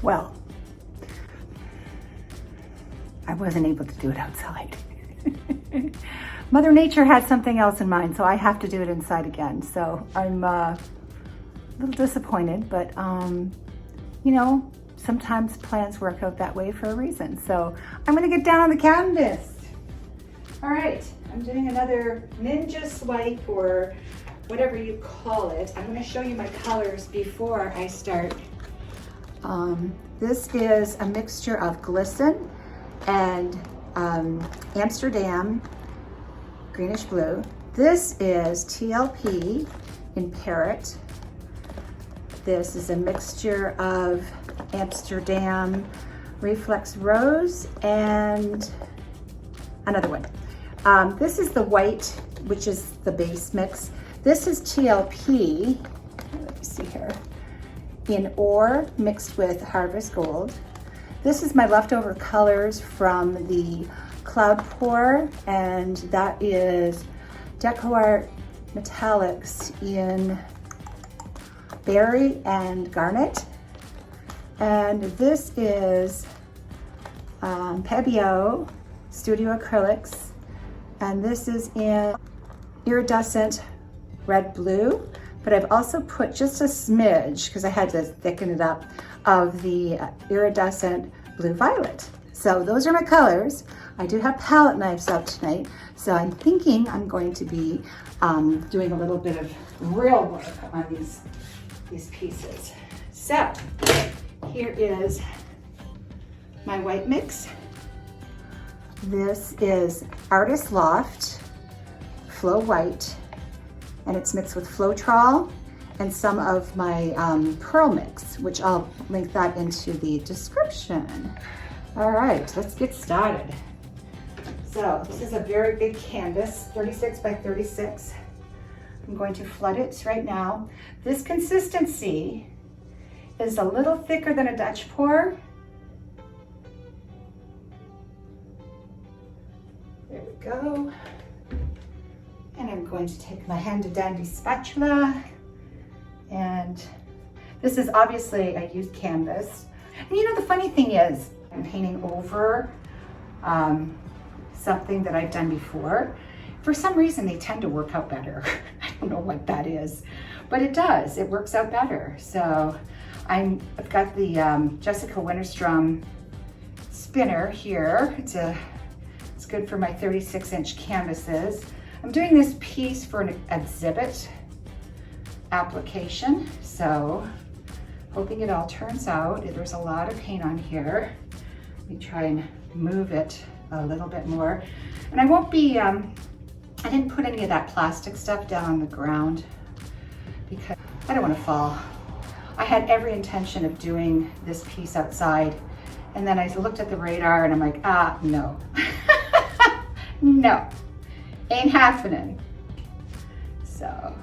Well, I wasn't able to do it outside. Mother Nature had something else in mind, so I have to do it inside again. So I'm a little disappointed, but you know, sometimes plans work out that way for a reason. So I'm gonna get down on the canvas. All right, I'm doing another ninja swipe or whatever you call it. I'm gonna show you my colors before I start. This is a mixture of glisten and Amsterdam greenish blue. This is TLP in Parrot. This is a mixture of Amsterdam Reflex Rose and another one. This is the white, which is the base mix. This is TLP, let me see here, in Ore mixed with Harvest Gold. This is my leftover colors from the Cloud Pour, and that is Deco Art Metallics in Berry and Garnet. And this is Pebeo Studio Acrylics, and this is in Iridescent Red Blue, but I've also put just a smidge, because I had to thicken it up, of the Iridescent Blue Violet. So those are my colors. I do have palette knives out tonight, so I'm thinking I'm going to be doing a little bit of real work on these pieces. So here is my white mix. This is Artist Loft Flow White, and it's mixed with Floetrol and some of my pearl mix, which I'll link that into the description. All right, let's get started. So this is a very big canvas, 36 by 36. I'm going to flood it right now. This consistency is a little thicker than a Dutch pour. There we go. And I'm going to take my handy dandy spatula, and this is obviously a used canvas. And you know, the funny thing is, I'm painting over something that I've done before. For some reason, they tend to work out better. I don't know what that is, but it does. It works out better. So I've got the Jessica Winterstrom spinner here. It's good for my 36-inch canvases. I'm doing this piece for an exhibit application, so hoping it all turns out. There's a lot of paint on here. Let me try and move it a little bit more. And I won't be, I didn't put any of that plastic stuff down on the ground because I don't want to fall. I had every intention of doing this piece outside, and then I looked at the radar and I'm like, no. No, ain't happening. So.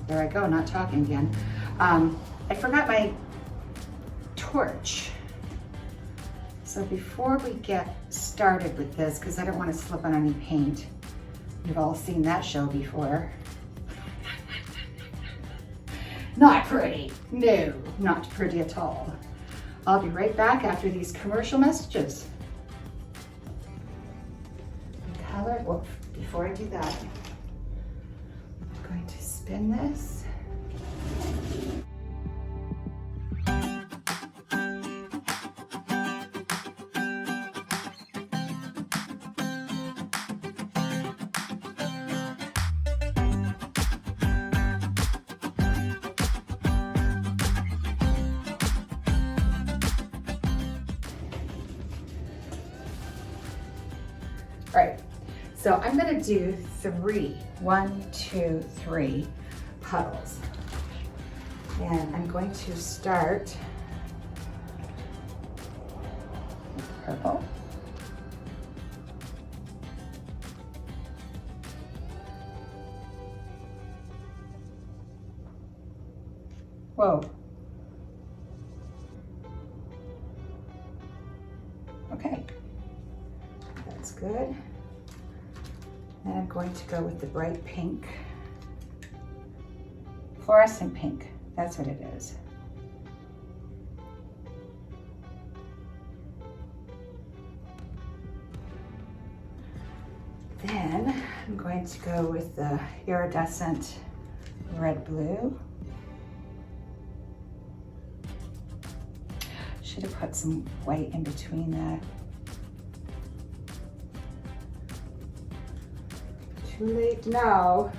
There I go, not talking again. I forgot my torch. So before we get started with this, because I don't want to slip on any paint, you've all seen that show before. Not pretty. No, not pretty at all. I'll be right back after these commercial messages. Color, well, before I do that, I'm going to spin this. All right, so I'm gonna do 3, 1, 2, 3 puddles. And I'm going to start with purple. Whoa. Okay, that's good. Then I'm going to go with the bright pink. Fluorescent pink, that's what it is. Then I'm going to go with the iridescent red blue. Should have put some white in between that. Too late now.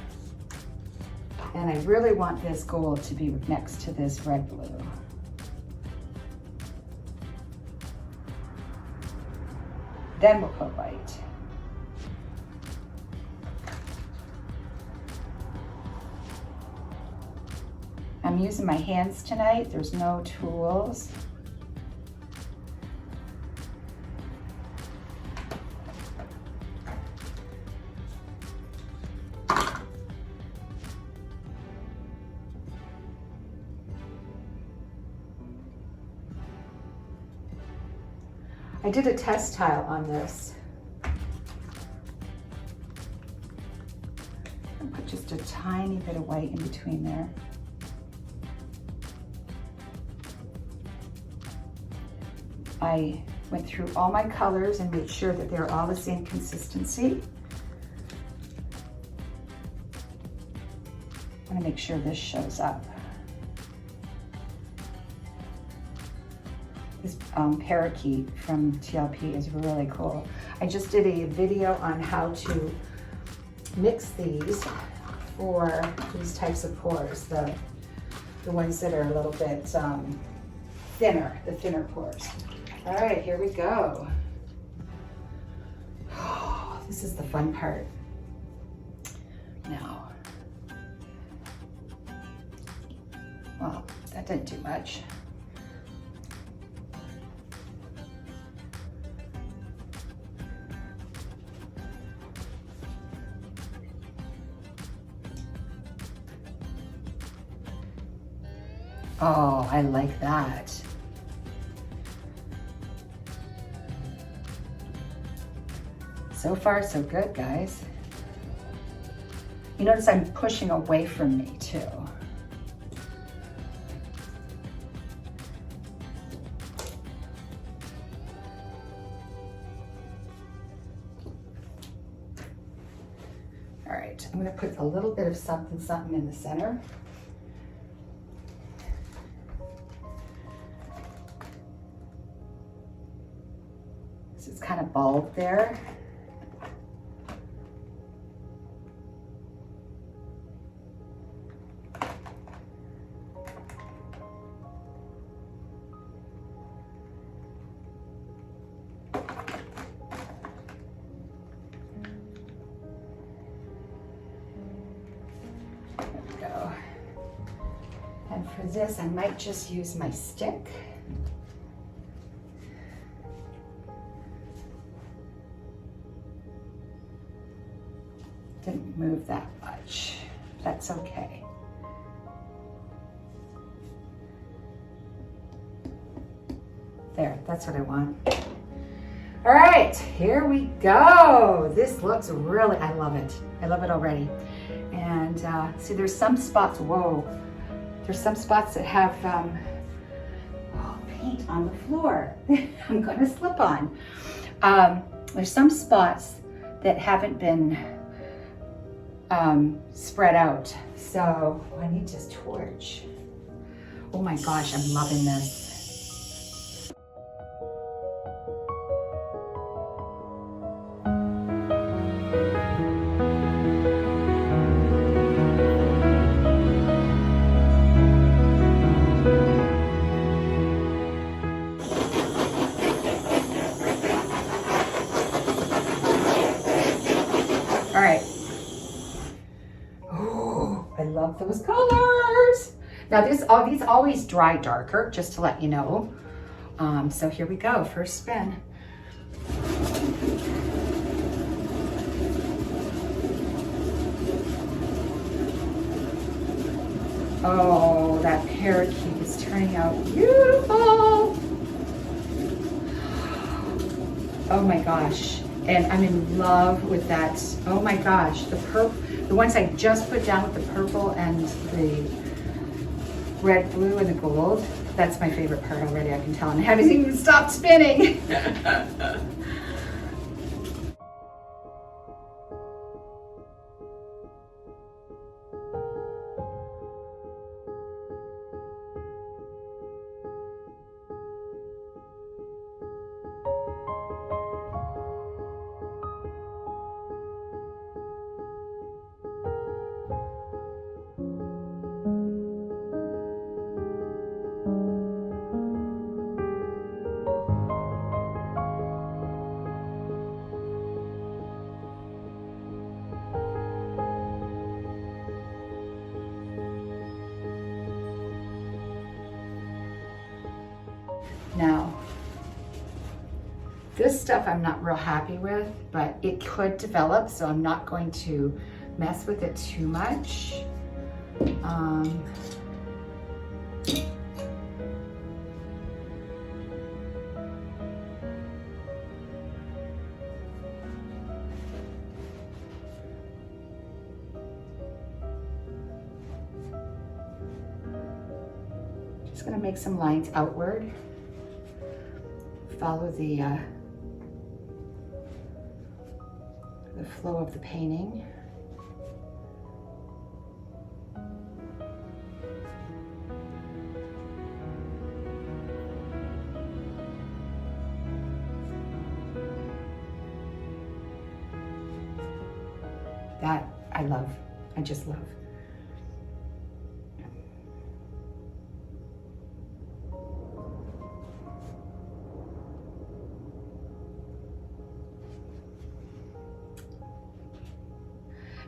And I really want this gold to be next to this red blue. Then we'll put white. I'm using my hands tonight. There's no tools. I did a test tile on this. I'll put just a tiny bit of white in between there. I went through all my colors and made sure that they're all the same consistency. I want to make sure this shows up. This parakeet from TLP is really cool. I just did a video on how to mix these for these types of pours, the ones that are a little bit thinner, the thinner pours. All right, here we go. Oh, this is the fun part. Now, well, that didn't do much. Oh, I like that. So far, so good, guys. You notice I'm pushing away from me too. All right, I'm gonna put a little bit of something, something in the center. This is kind of bald there. And for this, I might just use my stick. Didn't move that much. That's okay. There, that's what I want. All right, here we go. This looks really, I love it. I love it already. And see, there's some spots, whoa. There's some spots that have paint on the floor. I'm gonna slip on. There's some spots that haven't been spread out. So I need this torch. Oh my gosh, I'm loving this. All right. Oh, I love those colors. Now these always dry darker, just to let you know. So here we go, first spin. Oh, that parakeet is turning out beautiful. Oh my gosh. And I'm in love with that. Oh my gosh, the ones I just put down with the purple and the red, blue, and the gold. That's my favorite part already, I can tell. And I haven't even stopped spinning. Now, this stuff I'm not real happy with, but it could develop, so I'm not going to mess with it too much. Just gonna make some lines outward. Follow the flow of the painting. That I love, I just love.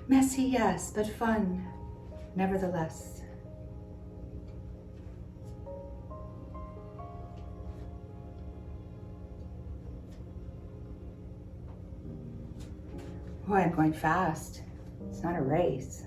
Messy, yes, but fun, nevertheless. Boy, I'm going fast. It's not a race.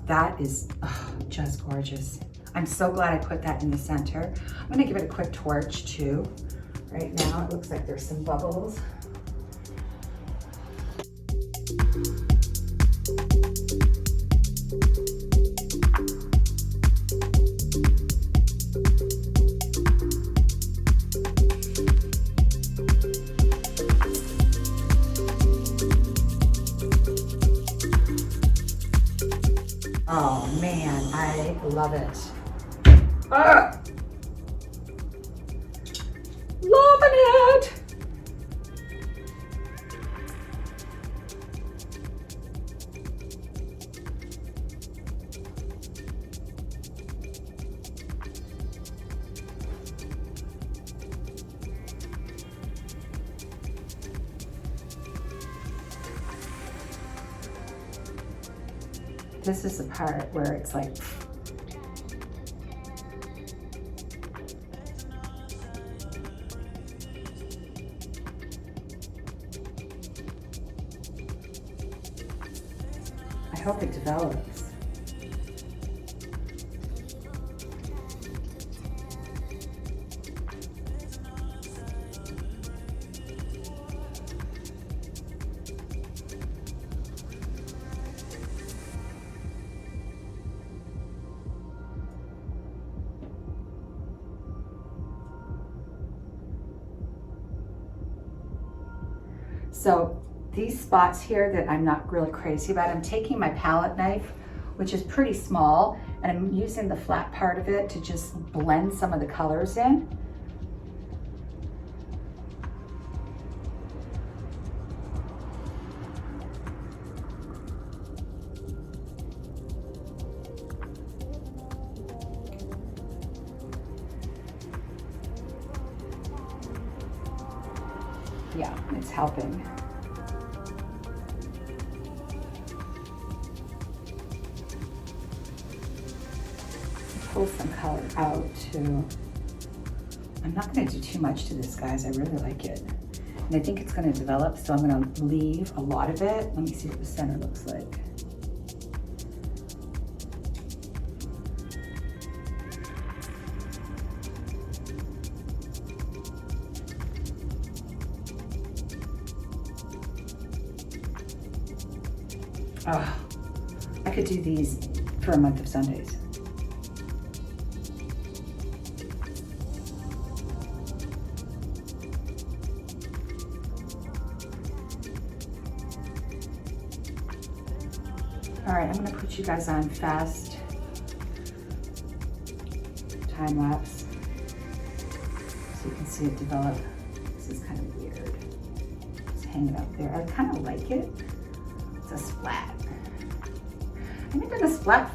That is just gorgeous. I'm so glad I put that in the center. I'm gonna give it a quick torch too. Right now, it looks like there's some bubbles. Oh man, I love it. Ah! Loving it! This is the part where it's like, I hope it develops. So these spots here that I'm not really crazy about, I'm taking my palette knife, which is pretty small, and I'm using the flat part of it to just blend some of the colors in. Yeah, it's helping. pull some color out too. I'm not gonna do too much to this, guys. I really like it. And I think it's gonna develop, so I'm gonna leave a lot of it. Let me see what the center looks like. Oh, I could do these for a month of Sundays. All right, I'm gonna put you guys on fast time lapse so you can see it develop. This is kind of weird. It's hanging up there. I kind of like it. It's a splat. I haven't done a splat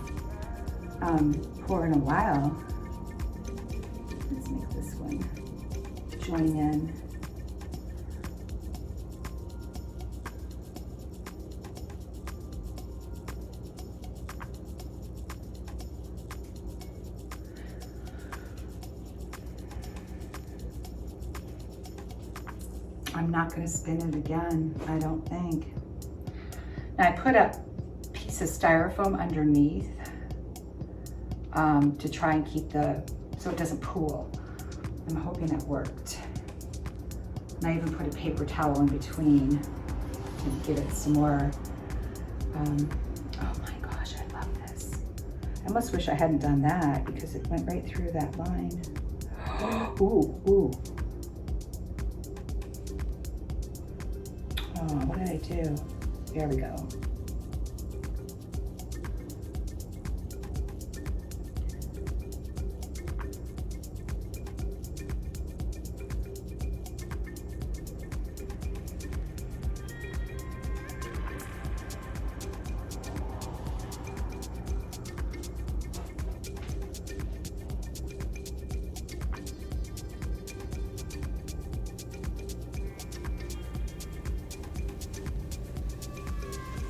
pour in a while. Let's make this one join in. I'm not going to spin it again, I don't think. Now I put a piece of styrofoam underneath to try and keep so it doesn't pool. I'm hoping that worked. And I even put a paper towel in between to give it some more. Oh my gosh, I love this. I almost wish I hadn't done that because it went right through that line. Ooh, ooh. Oh, what did I do? There we go.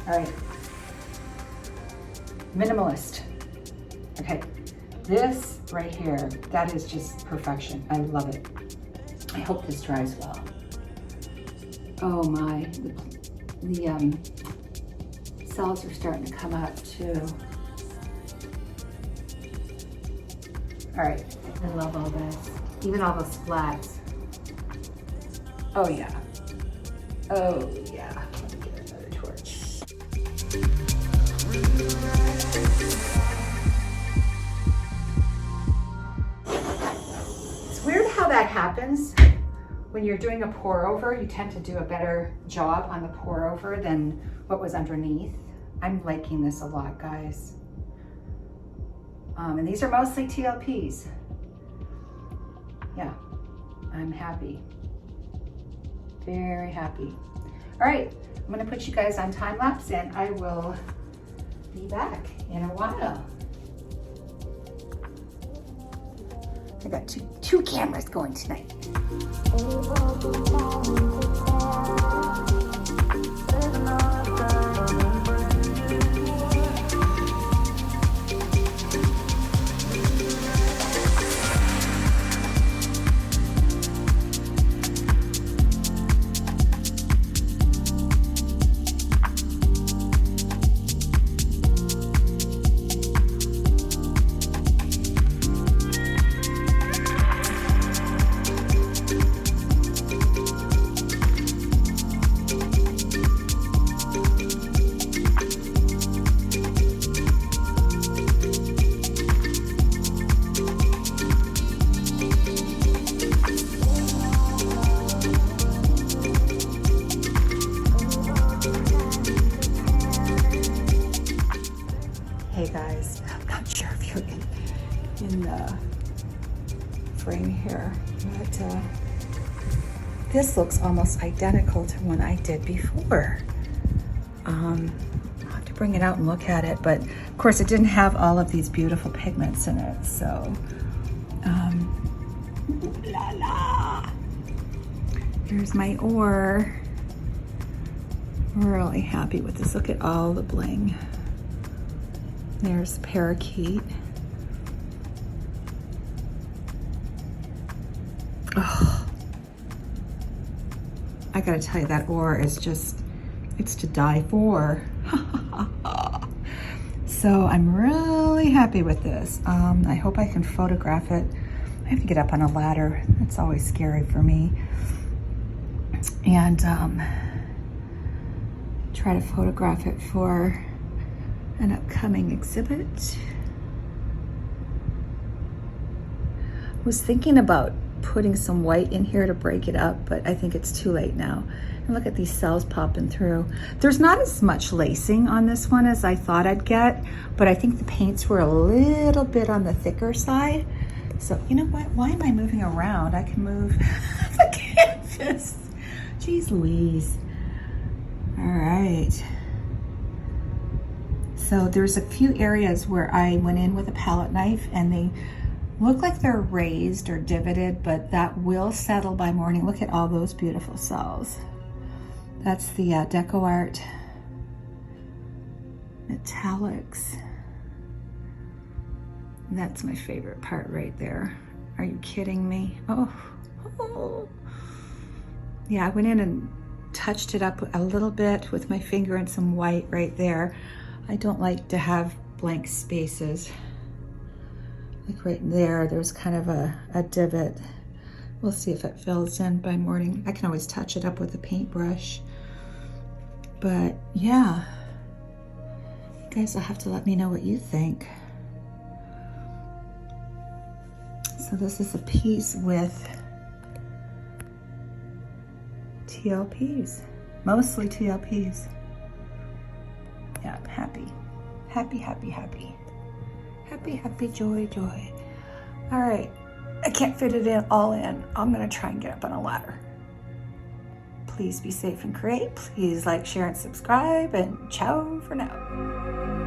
All right, minimalist. Okay, this right here, that is just perfection. I love it. I hope this dries well. Oh my, the cells are starting to come up too. All right, I love all this. Even all the splats. Oh yeah, oh yeah. Let me get another torch. It's weird how that happens. When you're doing a pour over, you tend to do a better job on the pour over than what was underneath. I'm liking this a lot, guys. And these are mostly TLPs. Yeah, I'm happy. Very happy. All right, I'm gonna put you guys on time lapse and I will be back in a while. I got two cameras going tonight. Hey guys, I'm not sure if you're in the frame here, but this looks almost identical to one I did before. I'll have to bring it out and look at it, but of course it didn't have all of these beautiful pigments in it, so la la. Here's my ore. Really happy with this. Look at all the bling. There's parakeet. I gotta tell you, that ore is just, it's to die for. So I'm really happy with this. I hope I can photograph it. I have to get up on a ladder. It's always scary for me. And try to photograph it for an upcoming exhibit. Was thinking about putting some white in here to break it up, but I think it's too late now. And look at these cells popping through. There's not as much lacing on this one as I thought I'd get, but I think the paints were a little bit on the thicker side. So you know what, why am I moving around? I can move the canvas. Jeez Louise. All right. So there's a few areas where I went in with a palette knife and they look like they're raised or divoted, but that will settle by morning. Look at all those beautiful cells. That's the Deco Art metallics. That's my favorite part right there. Are you kidding me? Oh. Yeah, I went in and touched it up a little bit with my finger and some white right there. I don't like to have blank spaces. Like right there, there's kind of a divot. We'll see if it fills in by morning. I can always touch it up with a paintbrush. But yeah, you guys will have to let me know what you think. So this is a piece with TLPs, mostly TLPs. Yeah, I'm happy. Happy, joy. All right, I can't fit it in all in. I'm gonna try and get up on a ladder. Please be safe and create. Please like, share, and subscribe, and ciao for now.